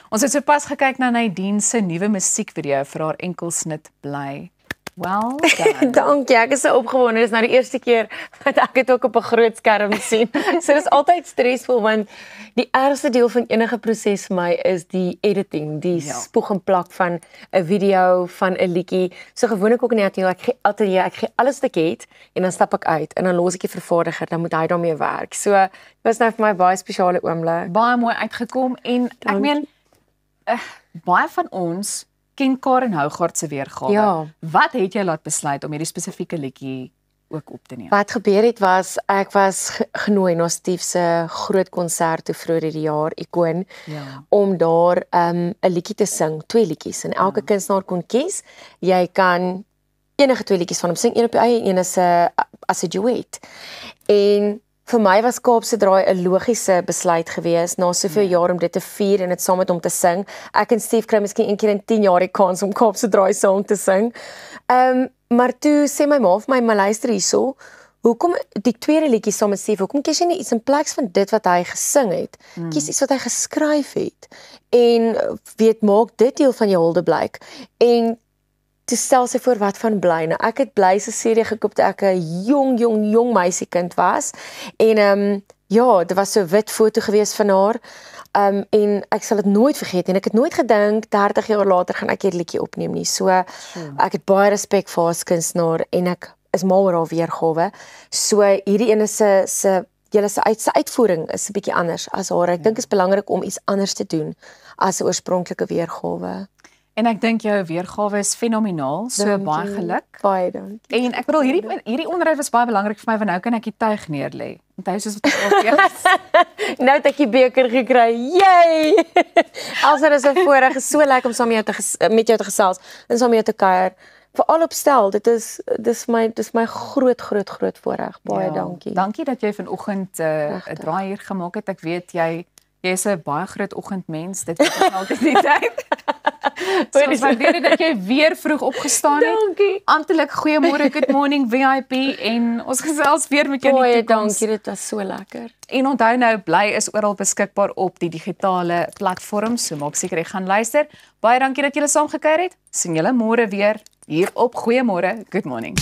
Ons het sopas gekyk na Nadine se nuwe musiekvideo vir haar enkelsnit Bly. Well done. Dankie, ek is so opgewonde. Dit is nou die eerste keer wat ek dit ook op 'n groot skerm sien. So dis altyd stresvol want die ergste deel van enige proses vir my is die editing, die spoeg en plak van 'n video, van 'n liedjie. So gewoonlik ook in die ateljee, ek gee alles wat ek het en dan stap ek uit en dan los ek die vervaardiger, dan moet hy daarmee werk. So dit was nou vir my baie spesiale oomblik. Baie mooi uitgekom en ek meen baie van ons ken Karen Hougaard se weergawe. Ja. Wat het jou laat besluit om hierdie spesifieke liedjie ook op te neem? Wat gebeur het was, ek was genooi na Steve se groot konsert toe vroeër hierdie jaar, Ikoon, om daar 'n liedjie te sing, 2 liedjies. En elke kunstenaar kon kies. Jy kan enige 2 liedjies van hom sing, een op jou eie en een as 'n duet. En vir my was Kaapse Draai 'n logiese besluit gewees na soveel jaar om dit te vier en dit saam met hom te sing. Ek en Steve kry miskien een keer in 10 jaar die kans om Kaapse Draai saam te sing. Maar toe sê my ma vir my, maar luister hierso, hoekom die tweede liedjie saam met Steve, hoekom kies jy nie iets in plaas van dit wat hy gesing het? Kies iets wat hy geskryf het. En weet, maak dit deel van jou huldeblyk. En toe stel sy voor wat van Bly. Nou, ek het Bly se CD gekoop toe ek 'n jong meisiekind was. En ja, dit was so 'n wit foto gewees van haar. En ek sal dit nooit vergeet en ek het nooit gedink 30 jaar later gaan ek hierdie liedjie opneem nie. So ek het baie respek vir haar as kunstenaar en ek is mal oor haar weergawe. So hierdie ene se uitvoering is 'n bietjie anders as haar. Ek dink dit is belangrik om iets anders te doen as 'n oorspronklike weergawe. En ek dink jou weergawe is fenomenaal, so Dankie. baie geluk. Baie dankie. En ek bedoel hierdie onderhoud was baie belangrik vir my want nou kan ek die tuig neerlê. Onthou soos wat ek al weer nou het ek die beker gekry. Yay! Elsa, dis 'n voorreg, is so lekker om saam met jou te gesels en saam met jou te kuier. Veral op stel, dis my groot voorreg. Baie dankie. Dankie dat jy vanoggend 'n draai hier gemaak het. Ek weet jy is 'n baie groot oggendmens. Dit is altyd die tyd. So ek waardeer dat jy weer vroeg opgestaan het. Dankie. Amptelik goeiemôre, good morning VIP en ons gesels weer met jou in die toekoms. Dankie, dit was so lekker. En onthou nou, Bly is oral beskikbaar op die digitale platforms, so maak seker jy gaan luister. Baie dankie dat julle saam gekuier het. Sien julle môre weer hier op Goeiemôre, good morning.